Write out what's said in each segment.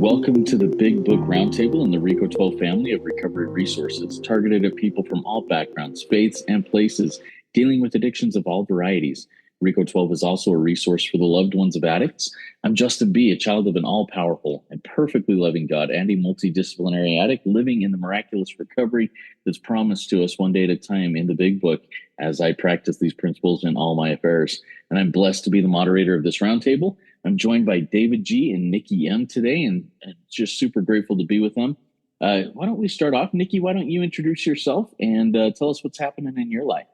Welcome to the Big Book Roundtable and the RICO 12 family of recovery resources, targeted at people from all backgrounds, faiths, and places, dealing with addictions of all varieties. RICO 12 is also a resource for the loved ones of addicts. I'm Justin B., a child of an all-powerful and perfectly loving God and a multidisciplinary addict living in the miraculous recovery that's promised to us one day at a time in the Big Book as I practice these principles in all my affairs. And I'm blessed to be the moderator of this roundtable. I'm joined by David G. and Nikki M. today, and just super grateful to be with them. Why don't we start off? Nikki, why don't you introduce yourself and tell us what's happening in your life?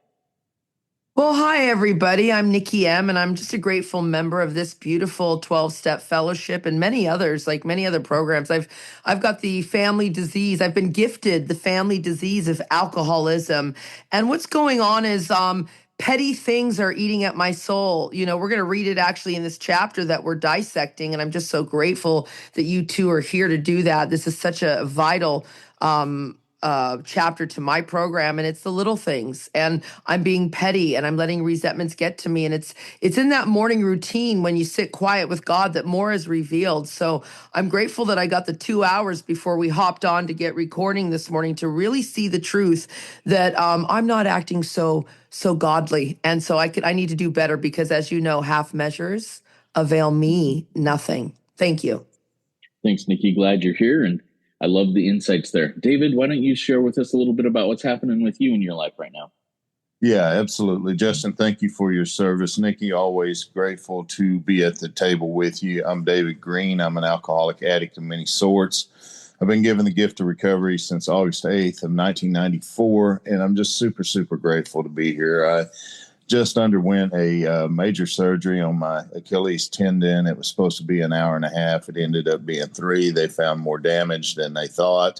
Well, hi, everybody. I'm Nikki M., and I'm just a grateful member of this beautiful 12-step fellowship and many others, like many other programs. I've got the family disease. I've been gifted the family disease of alcoholism. And what's going on is petty things are eating at my soul. You know, we're going to read it actually in this chapter that we're dissecting, and I'm just so grateful that you two are here to do that. This is such a vital chapter to my program, and it's the little things, and I'm being petty and I'm letting resentments get to me, and it's in that morning routine when you sit quiet with God that more is revealed. So I'm grateful that I got the 2 hours before we hopped on to get recording this morning to really see the truth that I'm not acting so godly, and so I need to do better, because as you know, half measures avail me nothing. Thank you. Thanks, Nikki. Glad you're here, and I love the insights there. David, why don't you share with us a little bit about what's happening with you in your life right now? Yeah, absolutely. Justin, thank you for your service. Nikki, always grateful to be at the table with you. I'm David Green. I'm an alcoholic addict of many sorts. I've been given the gift of recovery since August 8th of 1994, and I'm just super, super grateful to be here. I just underwent a major surgery on my Achilles tendon. It was supposed to be an hour and a half. It ended up being 3. They found more damage than they thought.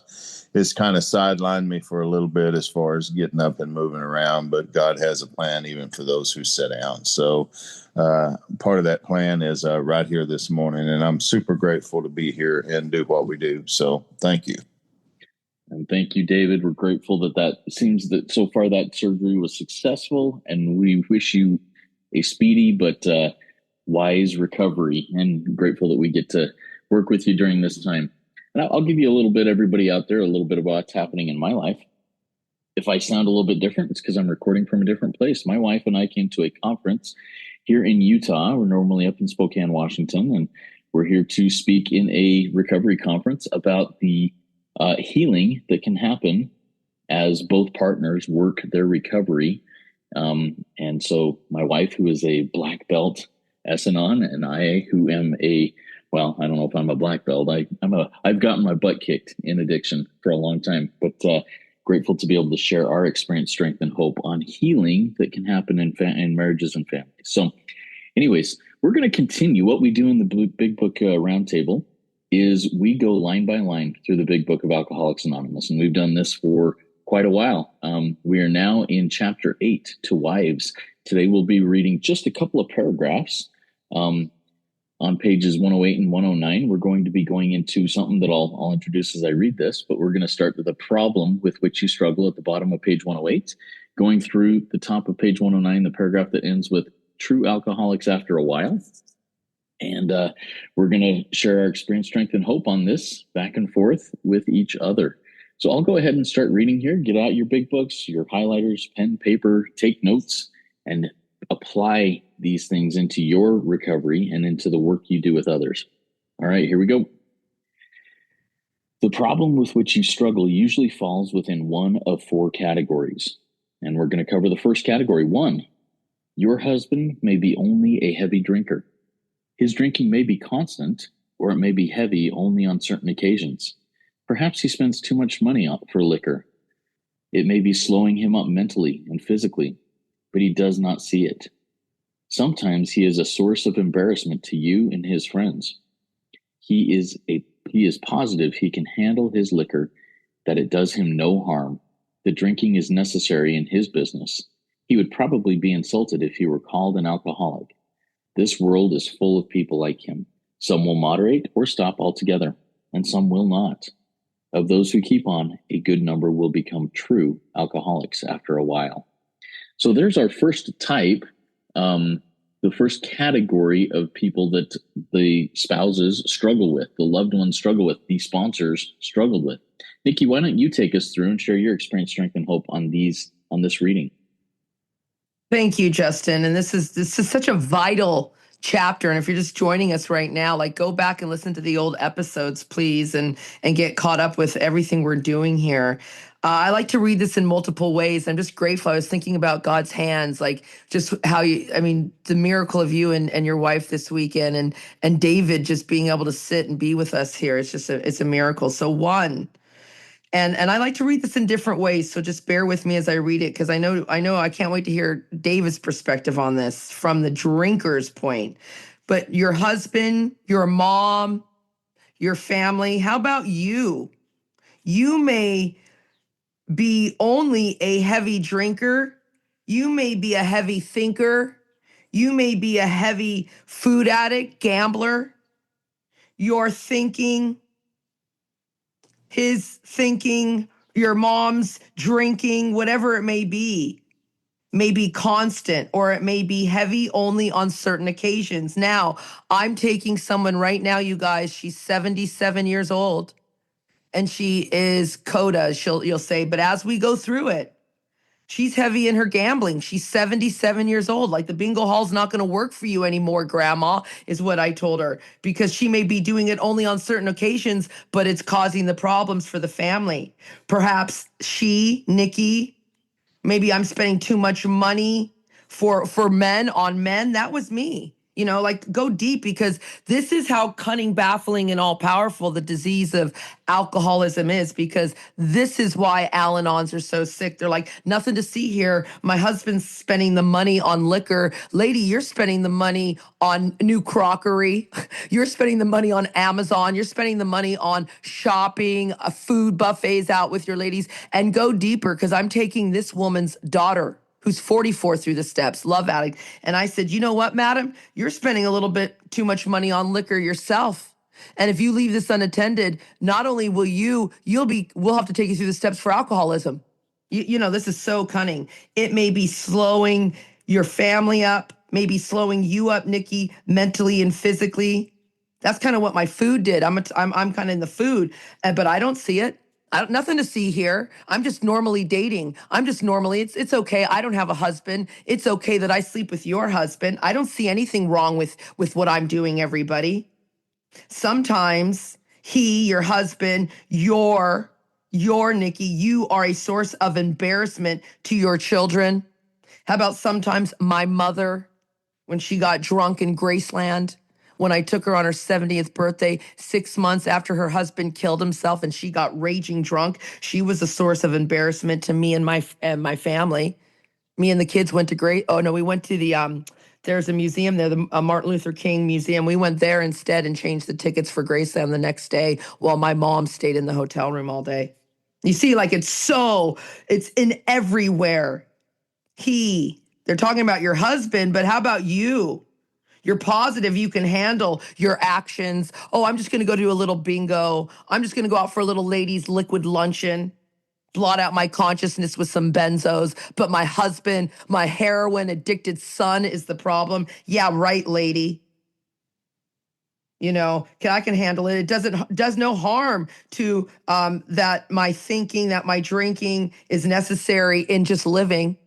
It's kind of sidelined me for a little bit as far as getting up and moving around, but God has a plan even for those who sit down. So part of that plan is right here this morning, and I'm super grateful to be here and do what we do. So thank you. And thank you, David. We're grateful that seems that so far that surgery was successful, and we wish you a speedy but wise recovery, and grateful that we get to work with you during this time. And I'll give you a little bit, everybody out there, a little bit about what's happening in my life. If I sound a little bit different, it's because I'm recording from a different place. My wife and I came to a conference here in Utah. We're normally up in Spokane, Washington, and we're here to speak in a recovery conference about the healing that can happen as both partners work their recovery. And so my wife, who is a black belt S&on, and I, who am well, I don't know if I'm a black belt. I've gotten my butt kicked in addiction for a long time, but grateful to be able to share our experience, strength, and hope on healing that can happen in marriages and families. So anyways, we're going to continue. What we do in the Big Book Roundtable is we go line by line through the Big Book of Alcoholics Anonymous, and we've done this for quite a while. We are now in Chapter 8, To Wives. Today we'll be reading just a couple of paragraphs on pages 108 and 109. We're going to be going into something that I'll introduce as I read this, but we're going to start with the problem with which you struggle at the bottom of page 108, going through the top of page 109, the paragraph that ends with true alcoholics after a while. And we're going to share our experience, strength, and hope on this back and forth with each other. So I'll go ahead and start reading here. Get out your big books, your highlighters, pen, paper, take notes, and apply these things into your recovery and into the work you do with others. All right, here we go. The problem with which you struggle usually falls within one of 4 categories. And we're going to cover the first category. 1, your husband may be only a heavy drinker. His drinking may be constant, or it may be heavy only on certain occasions. Perhaps he spends too much money for liquor. It may be slowing him up mentally and physically, but he does not see it. Sometimes he is a source of embarrassment to you and his friends. He is positive he can handle his liquor, that it does him no harm. The drinking is necessary in his business. He would probably be insulted if he were called an alcoholic. This world is full of people like him. Some will moderate or stop altogether, and some will not. Of those who keep on, a good number will become true alcoholics after a while. So there's our first type. the first category of people that the spouses struggle with, the loved ones struggle with, the sponsors struggle with. Nikki, why don't you take us through and share your experience, strength, and hope on this reading? Thank you, Justin. And this is such a vital chapter. And if you're just joining us right now, like go back and listen to the old episodes, please, and get caught up with everything we're doing here. I like to read this in multiple ways. I'm just grateful. I was thinking about God's hands, like just how the miracle of you and your wife this weekend, and David just being able to sit and be with us here. It's just it's a miracle. So one. And I like to read this in different ways, so just bear with me as I read it, because I know I can't wait to hear David's perspective on this from the drinker's point. But your husband, your mom, your family, how about you? You may be only a heavy drinker. You may be a heavy thinker. You may be a heavy food addict, gambler. Your thinking, his thinking, your mom's drinking, whatever it may be constant, or it may be heavy only on certain occasions. Now, I'm taking someone right now, you guys, she's 77 years old, and she is coda, you'll say, but as we go through it, she's heavy in her gambling. She's 77 years old. Like, the bingo hall's not going to work for you anymore, Grandma, is what I told her, because she may be doing it only on certain occasions, but it's causing the problems for the family. Perhaps Nikki, maybe I'm spending too much money for men on men. That was me. Like, go deep, because this is how cunning, baffling, and all powerful the disease of alcoholism is, because this is why Al-Anons are so sick. They're like, nothing to see here. My husband's spending the money on liquor. Lady, you're spending the money on new crockery. You're spending the money on Amazon. You're spending the money on shopping, food buffets out with your ladies. And go deeper, because I'm taking this woman's daughter, who's 44, through the steps, love addict. And I said, you know what, madam? You're spending a little bit too much money on liquor yourself. And if you leave this unattended, not only we'll have to take you through the steps for alcoholism. This is so cunning. It may be slowing your family up, maybe slowing you up, Nikki, mentally and physically. That's kind of what my food did. I'm kind of in the food, but I don't see it. Nothing to see here. I'm just normally dating. It's okay. I don't have a husband. It's okay that I sleep with your husband. I don't see anything wrong with what I'm doing, everybody. Sometimes your husband, your Nikki, you are a source of embarrassment to your children. How about sometimes my mother, when she got drunk in Graceland? When I took her on her 70th birthday, 6 months after her husband killed himself, and she got raging drunk, she was a source of embarrassment to me and my family. Me and the kids went to we went to the, there's a museum there, the Martin Luther King Museum. We went there instead and changed the tickets for Graceland the next day, while my mom stayed in the hotel room all day. You see, like, it's in everywhere. They're talking about your husband, but how about you? You're positive you can handle your actions. Oh, I'm just going to go do a little bingo. I'm just going to go out for a little ladies' liquid luncheon, blot out my consciousness with some benzos. But my husband, my heroin addicted son, is the problem. Yeah, right, lady. I can handle it. It does no harm to that my thinking, that my drinking is necessary in just living.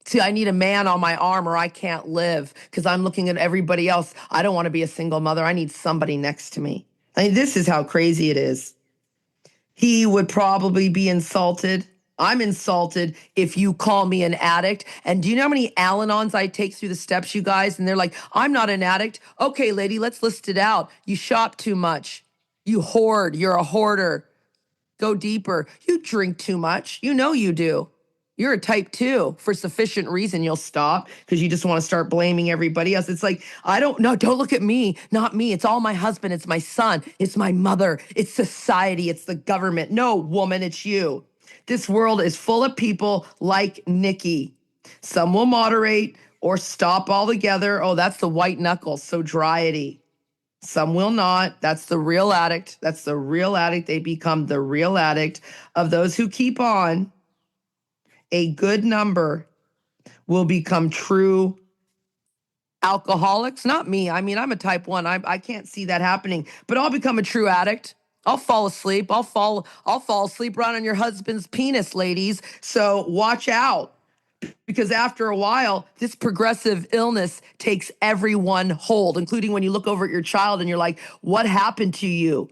See, I need a man on my arm or I can't live, because I'm looking at everybody else. I don't want to be a single mother. I need somebody next to me. This is how crazy it is. He would probably be insulted. I'm insulted if you call me an addict. And do you know how many Al-Anons I take through the steps, you guys? And they're like, I'm not an addict. Okay, lady, let's list it out. You shop too much. You hoard. You're a hoarder. Go deeper. You drink too much. You know you do. You're a type 2. For sufficient reason, you'll stop, because you just want to start blaming everybody else. It's like, don't look at me. Not me. It's all my husband. It's my son. It's my mother. It's society. It's the government. No, woman, it's you. This world is full of people like Nikki. Some will moderate or stop altogether. Oh, that's the white knuckle, sobriety. Some will not. That's the real addict. That's the real addict. They become the real addict. Of those who keep on, a good number will become true Alcoholics, not me. I mean, I'm a type 1. I can't see that happening, but I'll become a true addict. I'll fall asleep. I'll fall asleep right on your husband's penis, ladies. So watch out, because after a while, this progressive illness takes everyone hold, including when you look over at your child and you're like, what happened to you?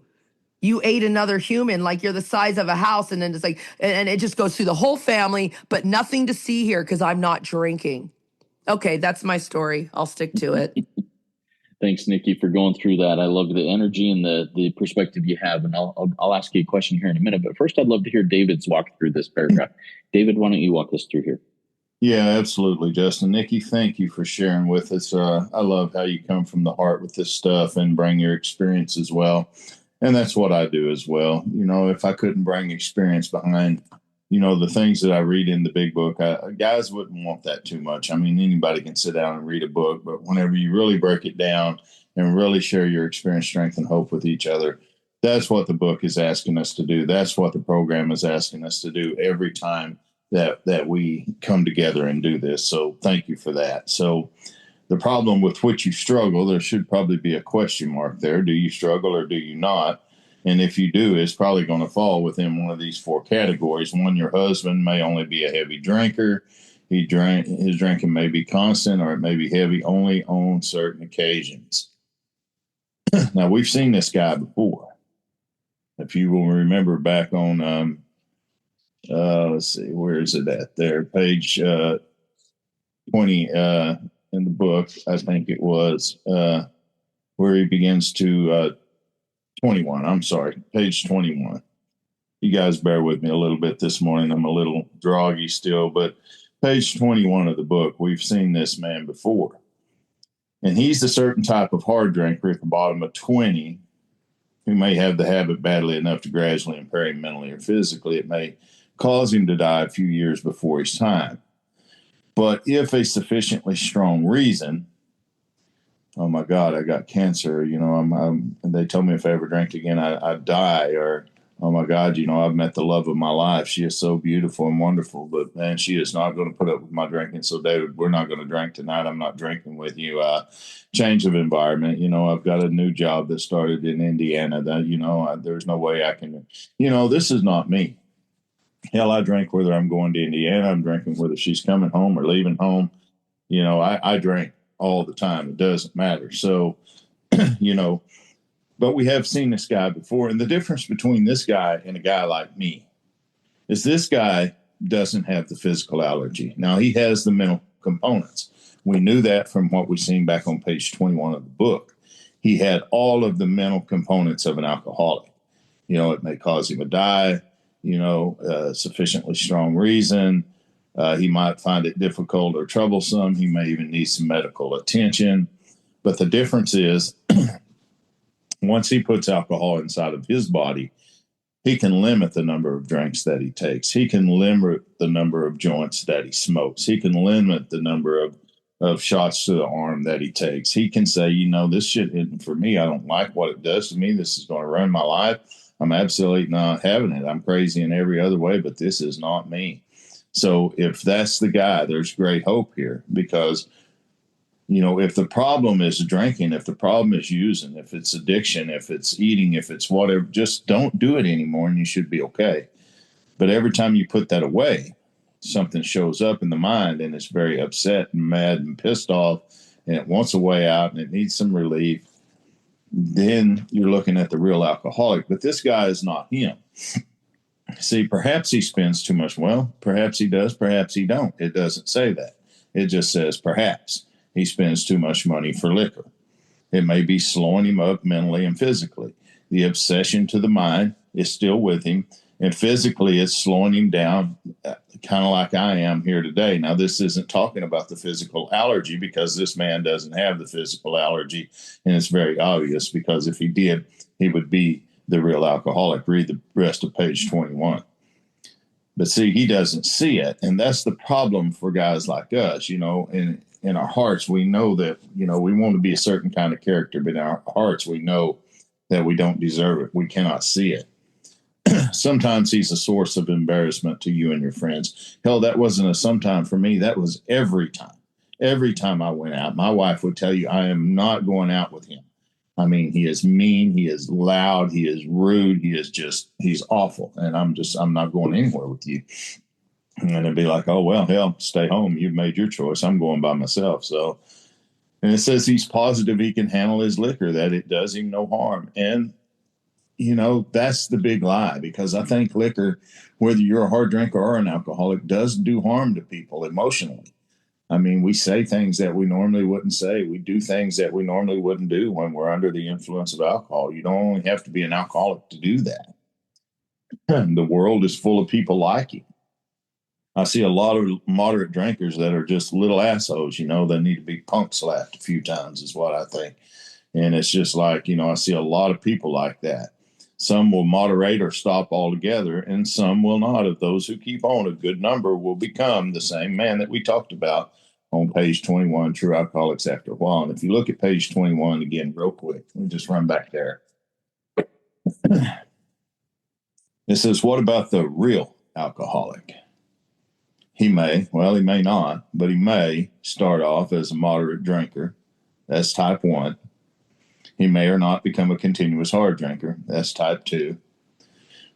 You ate another human, like you're the size of a house. And then it's like, and it just goes through the whole family, but nothing to see here because I'm not drinking. Okay, that's my story. I'll stick to it. Thanks, Nikki, for going through that. I love the energy and the perspective you have, and I'll ask you a question here in a minute. But first, I'd love to hear David's walk through this paragraph. David, why don't you walk us through here? Yeah, absolutely, Justin. Nikki, thank you for sharing with us. I love how you come from the heart with this stuff and bring your experience as well. And that's what I do as well. You know, if I couldn't bring experience behind, you know, the things that I read in the big book, guys wouldn't want that too much. I mean, anybody can sit down and read a book, but whenever you really break it down and really share your experience, strength, and hope with each other, that's what the book is asking us to do. That's what the program is asking us to do every time that we come together and do this. So thank you for that. So the problem with which you struggle, there should probably be a question mark there. Do you struggle or do you not? And if you do, it's probably going to fall within one of these four categories. One, your husband may only be a heavy drinker. His drinking may be constant, or it may be heavy only on certain occasions. Now, we've seen this guy before. If you will remember back on, let's see, where is it at there? Page 20 in the book, I think it was, where he begins to 21. I'm sorry, page 21. You guys bear with me a little bit this morning. I'm a little groggy still, but page 21 of the book, we've seen this man before. And he's a certain type of hard drinker at the bottom of 20 who may have the habit badly enough to gradually impair him mentally or physically. It may cause him to die a few years before his time. But if a sufficiently strong reason, oh my God, I got cancer, you know, and they told me if I ever drank again, I'd die, or, oh my God, you know, I've met the love of my life. She is so beautiful and wonderful, but man, she is not going to put up with my drinking. So David, we're not going to drink tonight. I'm not drinking with you. Change of environment. You know, I've got a new job that started in Indiana that, you know, there's no way I can, you know, this is not me. Hell, I drink whether I'm going to Indiana. I'm drinking whether she's coming home or leaving home. You know, I drink all the time. It doesn't matter. So, you know, but we have seen this guy before. And the difference between this guy and a guy like me is this guy doesn't have the physical allergy. Now, he has the mental components. We knew that from what we've seen back on page 21 of the book. He had all of the mental components of an alcoholic. You know, it may cause him to die, you know, sufficiently strong reason. He might find it difficult or troublesome. He may even need some medical attention. But the difference is once he puts alcohol inside of his body, he can limit the number of drinks that he takes. He can limit the number of joints that he smokes. He can limit the number of shots to the arm that he takes. He can say, you know, this shit isn't for me. I don't like what it does to me. This is going to ruin my life. I'm absolutely not having it. I'm crazy in every other way, but this is not me. So if that's the guy, there's great hope here because, you know, if the problem is drinking, if the problem is using, if it's addiction, if it's eating, if it's whatever, just don't do it anymore and you should be okay. But every time you put that away, something shows up in the mind and it's very upset and mad and pissed off and it wants a way out and it needs some relief. Then you're looking at the real alcoholic. But this guy is not him. See, perhaps he spends too much. Well, perhaps he does, perhaps he don't. It doesn't say that. It just says perhaps he spends too much money for liquor. It may be slowing him up mentally and physically. The obsession to the mind is still with him, and physically it's slowing him down, kind of like I am here today. Now, this isn't talking about the physical allergy because this man doesn't have the physical allergy, and it's very obvious because if he did, he would be the real alcoholic. Read the rest of page 21. But see, he doesn't see it. And that's the problem for guys like us, you know, in our hearts, we know that, you know, we want to be a certain kind of character, but in our hearts, we know that we don't deserve it. We cannot see it. Sometimes he's a source of embarrassment to you and your friends. Hell, that wasn't a sometime for me. That was every time. Every time I went out, my wife would tell you, I am not going out with him. I mean, he is mean, he is loud, he is rude, he's awful. And I'm not going anywhere with you. And it'd be like, oh, well, hell, stay home. You've made your choice. I'm going by myself. So, and it says he's positive he can handle his liquor, that it does him no harm. And, that's the big lie, because I think liquor, whether you're a hard drinker or an alcoholic, does do harm to people emotionally. I mean, we say things that we normally wouldn't say. We do things that we normally wouldn't do when we're under the influence of alcohol. You don't only have to be an alcoholic to do that. The world is full of people like you. I see a lot of moderate drinkers that are just little assholes, they need to be punk slapped a few times is what I think. And it's just like, I see a lot of people like that. Some will moderate or stop altogether, and some will not. Of those who keep on, a good number will become the same man that we talked about on page 21, True Alcoholics After a While. And if you look at page 21 again, real quick, let me just run back there. It says, what about the real alcoholic? He may not, but he may start off as a moderate drinker. That's type 1. He may or not become a continuous hard drinker. That's type 2.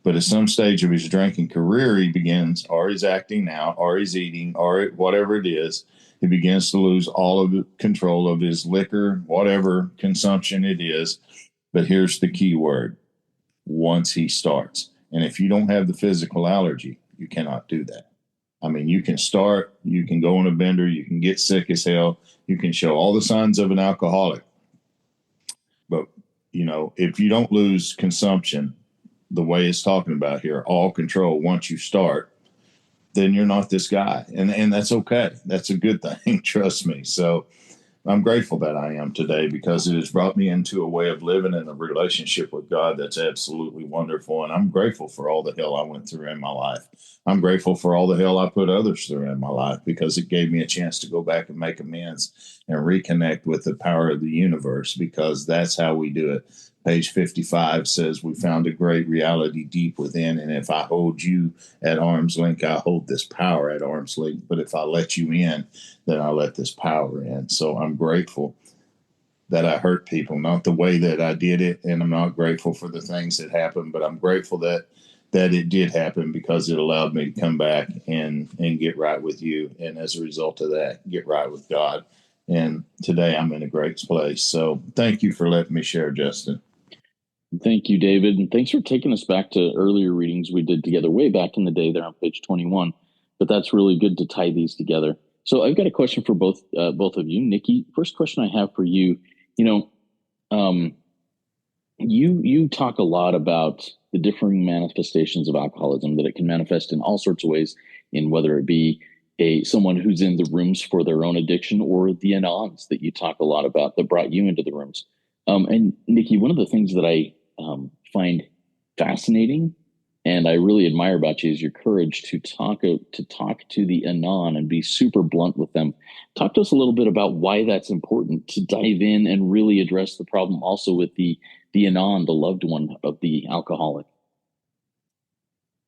But at some stage of his drinking career, he begins, or he's acting out, or he's eating, or whatever it is, he begins to lose all of the control of his liquor, whatever consumption it is. But here's the key word: once he starts. And if you don't have the physical allergy, you cannot do that. I mean, you can start, you can go on a bender, you can get sick as hell, you can show all the signs of an alcoholic. But, if you don't lose consumption the way it's talking about here, all control once you start, then you're not this guy. And that's okay. That's a good thing. Trust me. So I'm grateful that I am today, because it has brought me into a way of living in a relationship with God that's absolutely wonderful. And I'm grateful for all the hell I went through in my life. I'm grateful for all the hell I put others through in my life, because it gave me a chance to go back and make amends and reconnect with the power of the universe, because that's how we do it. Page 55 says, we found a great reality deep within, and if I hold you at arm's length, I hold this power at arm's length. But if I let you in, then I let this power in. So I'm grateful that I hurt people, not the way that I did it, and I'm not grateful for the things that happened, but I'm grateful that it did happen, because it allowed me to come back and get right with you, and as a result of that, get right with God. And today I'm in a great place. So thank you for letting me share, Justin. Thank you, David. And thanks for taking us back to earlier readings we did together way back in the day there on page 21. But that's really good to tie these together. So I've got a question for both of you. Nikki, first question I have for you, you talk a lot about the differing manifestations of alcoholism, that it can manifest in all sorts of ways, in whether it be someone who's in the rooms for their own addiction, or the anons that you talk a lot about that brought you into the rooms. And Nikki, one of the things that I find fascinating and I really admire about you is your courage to talk to the anon and be super blunt with them. Talk to us a little bit about why that's important, to dive in and really address the problem also with the anon, the loved one of the alcoholic.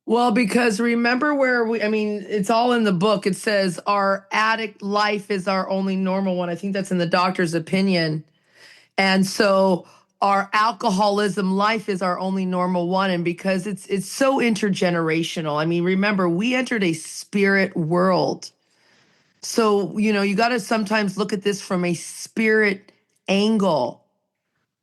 Well, because remember it's all in the book. It says our addict life is our only normal one. I think that's in the doctor's opinion. And so our alcoholism life is our only normal one. And because it's so intergenerational. I mean, remember, we entered a spirit world. So, you got to sometimes look at this from a spirit angle.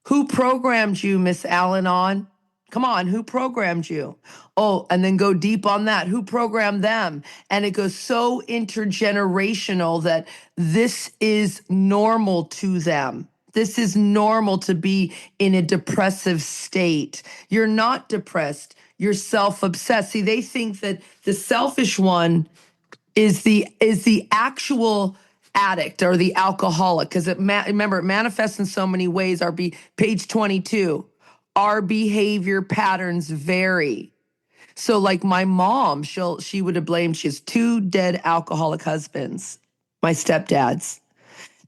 Who programmed you, Miss Al-Anon? Come on, who programmed you? Oh, and then go deep on that. Who programmed them? And it goes so intergenerational that this is normal to them. This is normal to be in a depressive state. You're not depressed. You're self-obsessed. See, they think that the selfish one is the actual addict or the alcoholic, because remember, it manifests in so many ways. Page 22, our behavior patterns vary. So like my mom, she would have blamed, she has 2 dead alcoholic husbands, my stepdads.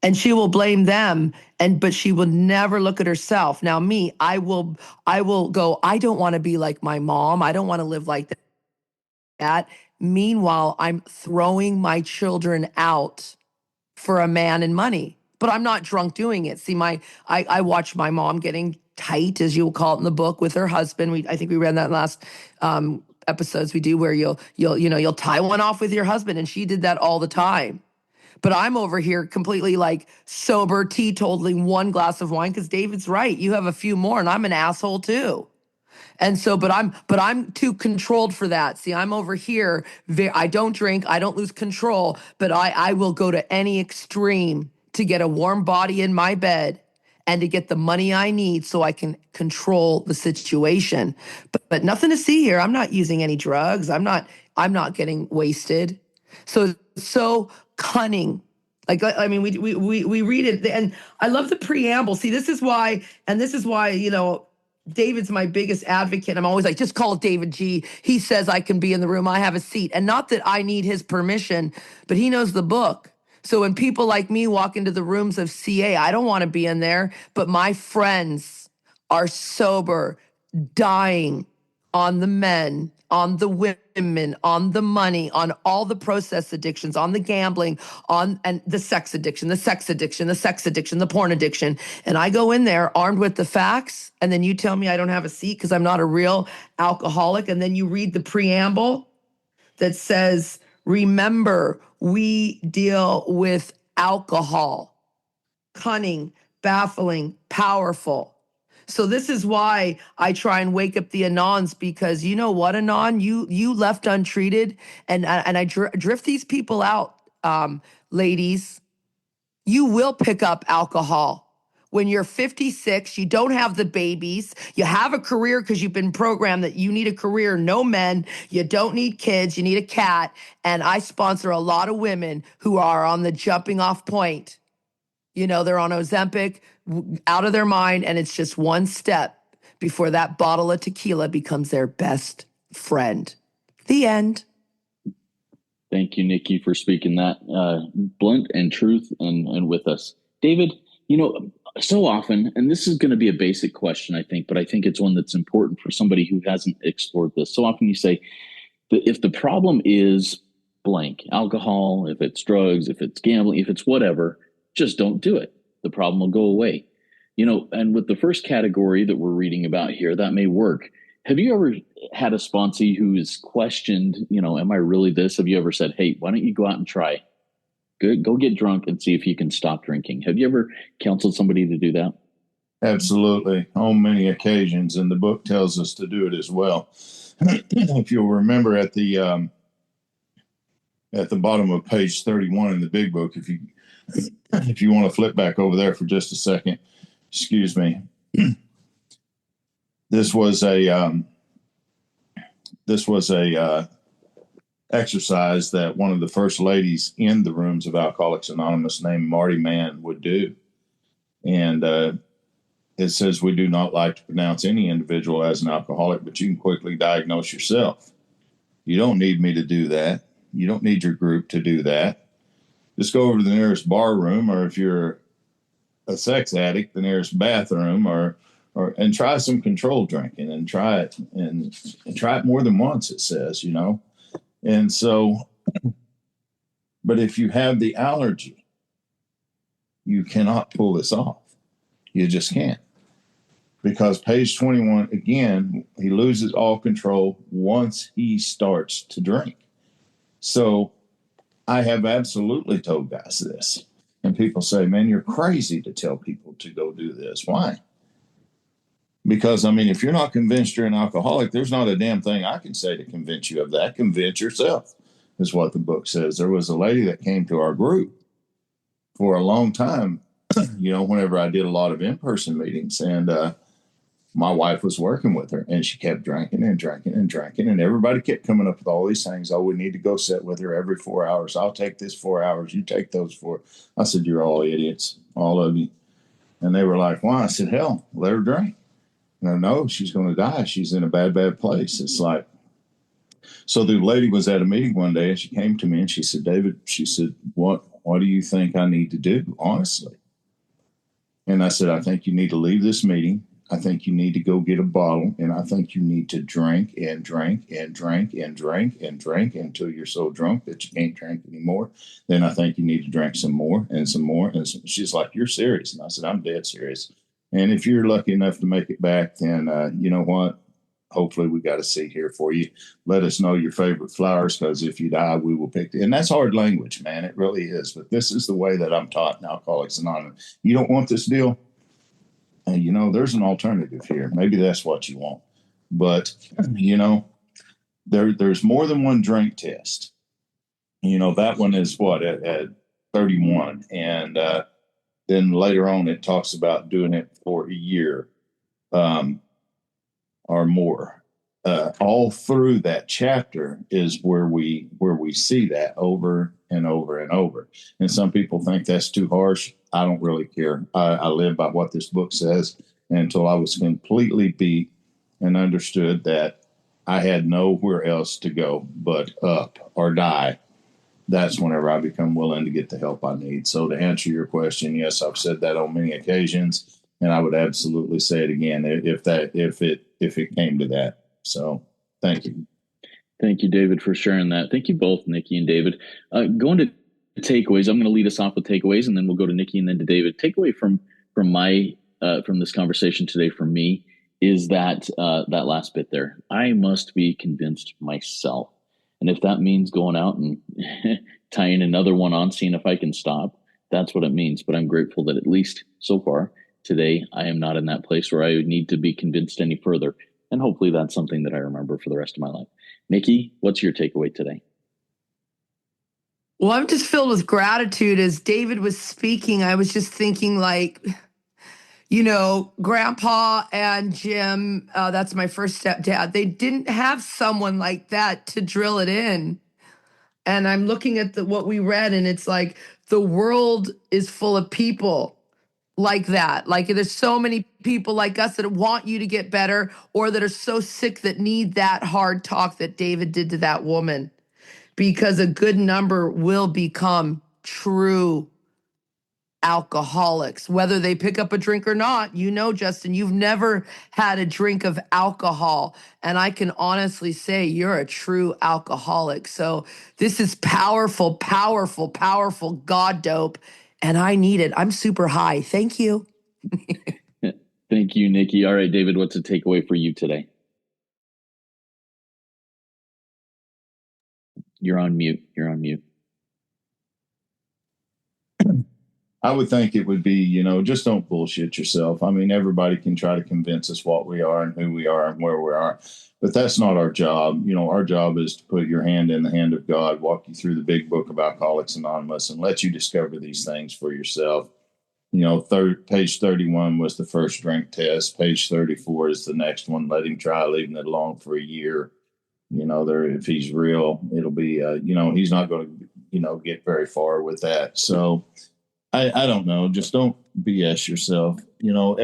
And she will blame them, but she will never look at herself. Now me, I will go, I don't want to be like my mom. I don't want to live like that. Meanwhile, I'm throwing my children out for a man and money, but I'm not drunk doing it. See, I watched my mom getting tight, as you'll call it in the book, with her husband. I think we read that last episodes we do, where you'll tie one off with your husband, and she did that all the time. But I'm over here completely like sober, teetotaling one glass of wine, because David's right. You have a few more, and I'm an asshole too. And so, but I'm too controlled for that. See, I'm over here. I don't drink. I don't lose control, but I will go to any extreme to get a warm body in my bed and to get the money I need so I can control the situation. But nothing to see here. I'm not using any drugs. I'm not getting wasted. So cunning. Like, I mean, we read it, and I love the preamble. See, this is why, David's my biggest advocate. I'm always like, just call David G. He says I can be in the room. I have a seat. And not that I need his permission, but he knows the book. So when people like me walk into the rooms of CA, I don't want to be in there, but my friends are sober, dying on the men, on the women, on the money, on all the process addictions, on the gambling, and the sex addiction, the porn addiction. And I go in there armed with the facts, and then you tell me I don't have a seat because I'm not a real alcoholic. And then you read the preamble that says, remember, we deal with alcohol, cunning, baffling, powerful. So this is why I try and wake up the Anons, because you know what, Anon, you left untreated, and I drift these people out, ladies. You will pick up alcohol when you're 56. You don't have the babies. You have a career because you've been programmed that you need a career. No men. You don't need kids. You need a cat. And I sponsor a lot of women who are on the jumping off point. They're on Ozempic, out of their mind, and it's just one step before that bottle of tequila becomes their best friend. The end. Thank you, Nikki, for speaking that blunt and truth and with us. David, so often, and this is going to be a basic question, I think, but I think it's one that's important for somebody who hasn't explored this. So often you say that if the problem is blank, alcohol, if it's drugs, if it's gambling, if it's whatever, just don't do it. The problem will go away. And with the first category that we're reading about here, that may work. Have you ever had a sponsee who is questioned, am I really this? Have you ever said, hey, why don't you go out and try? Go get drunk and see if you can stop drinking. Have you ever counseled somebody to do that? Absolutely. On many occasions. And the book tells us to do it as well. If you'll remember at the bottom of page 31 in the Big Book, if you want to flip back over there for just a second, excuse me. This was a exercise that one of the first ladies in the rooms of Alcoholics Anonymous named Marty Mann would do. And it says, we do not like to pronounce any individual as an alcoholic, but you can quickly diagnose yourself. You don't need me to do that. You don't need your group to do that. Just go over to the nearest bar room, or if you're a sex addict, the nearest bathroom, and try some controlled drinking, and try it and try it more than once, it says, And so, but if you have the allergy, you cannot pull this off. You just can't. Because page 21, again, he loses all control once he starts to drink. So I have absolutely told guys this. And people say, man, you're crazy to tell people to go do this. Why? Because, if you're not convinced you're an alcoholic, there's not a damn thing I can say to convince you of that. Convince yourself is what the book says. There was a lady that came to our group for a long time, whenever I did a lot of in-person meetings. And my wife was working with her, and she kept drinking and drinking and drinking. And everybody kept coming up with all these things. Oh, we need to go sit with her every 4 hours. I'll take this 4 hours. You take those 4. I said, you're all idiots, all of you. And they were like, why? I said, hell, let her drink. No, she's going to die. She's in a bad, bad place. It's like, so the lady was at a meeting one day, and she came to me and she said, David, she said, what do you think I need to do, honestly? And I said, I think you need to leave this meeting I think you need to go get a bottle, and I think you need to drink and drink and drink and drink and drink until you're so drunk that you can't drink anymore. Then I think you need to drink some more and some more. And she's like, "You're serious?" And I said, "I'm dead serious." And if you're lucky enough to make it back, then you know what? Hopefully we got a seat here for you. Let us know your favorite flowers, because if you die, we will pick. And that's hard language, man. It really is. But this is the way that I'm taught in Alcoholics Anonymous. You don't want this deal? And, you know, there's an alternative here. Maybe that's what you want. But, you know, there's more than one drink test. You know, that one is what, at 31. And then later on, it talks about doing it for a year or more. All through that chapter is where we see that over and over and over. And some people think that's too harsh. I don't really care. I live by what this book says until I was completely beat and understood that I had nowhere else to go but up or die. That's whenever I become willing to get the help I need. So to answer your question, yes, I've said that on many occasions, and I would absolutely say it again if it came to that. So thank you. Thank you, David, for sharing that. Thank you both, Nikki and David. Going to takeaways, I'm going to lead us off with takeaways, and then we'll go to Nikki and then to David. Takeaway from this conversation today for me is that that last bit there. I must be convinced myself. And if that means going out and tying another one on, seeing if I can stop, that's what it means. But I'm grateful that at least so far today, I am not in that place where I would need to be convinced any further. And hopefully that's something that I remember for the rest of my life. Nikki, what's your takeaway today? Well, I'm just filled with gratitude. As David was speaking, I was just thinking, like, you know, Grandpa and Jim, that's my first stepdad, they didn't have someone like that to drill it in. And I'm looking at what we read, and it's like the world is full of people like that. Like there's so many people like us that want you to get better, or that are so sick that need that hard talk that David did to that woman, because a good number will become true alcoholics, whether they pick up a drink or not. You know, Justin, you've never had a drink of alcohol, and I can honestly say you're a true alcoholic. So this is powerful, powerful, powerful God dope, and I need it. I'm super high. Thank you. Thank you, Nikki. All right, David, what's a takeaway for you today? You're on mute. I would think it would be, you know, just don't bullshit yourself. I mean, everybody can try to convince us what we are and who we are and where we are, but that's not our job. You know, our job is to put your hand in the hand of God, walk you through the big book of Alcoholics Anonymous, and let you discover these things for yourself. You know, page 31 was the first drink test. Page 34 is the next one. Let him try leaving it alone for a year. You know, if he's real, it'll be, you know, he's not going to, you know, get very far with that. So I don't know. Just don't BS yourself. You know,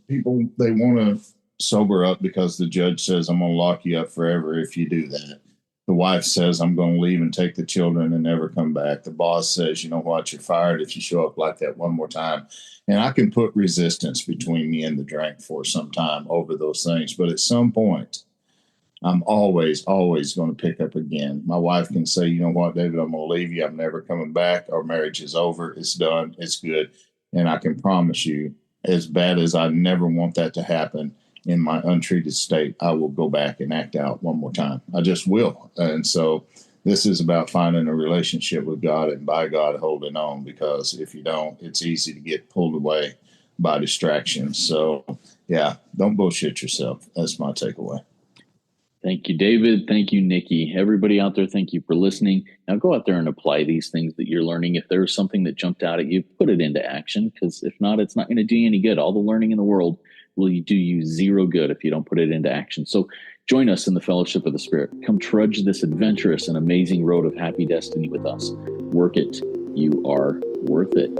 people, they want to sober up because the judge says, I'm going to lock you up forever if you do that. The wife says, I'm going to leave and take the children and never come back. The boss says, you know what, you're fired if you show up like that one more time. And I can put resistance between me and the drink for some time over those things. But at some point, I'm always going to pick up again. My wife can say, you know what, David, I'm going to leave you. I'm never coming back. Our marriage is over. It's done. It's good. And I can promise you, as bad as I never want that to happen in my untreated state, I will go back and act out one more time. I just will. And so this is about finding a relationship with God and by God holding on, because if you don't, it's easy to get pulled away by distractions. So, yeah, don't bullshit yourself. That's my takeaway. Thank you, David. Thank you, Nikki. Everybody out there, thank you for listening. Now go out there and apply these things that you're learning. If there's something that jumped out at you, put it into action, because if not, it's not going to do you any good. All the learning in the world will do you zero good if you don't put it into action. So join us in the fellowship of the Spirit. Come trudge this adventurous and amazing road of happy destiny with us. Work it. You are worth it.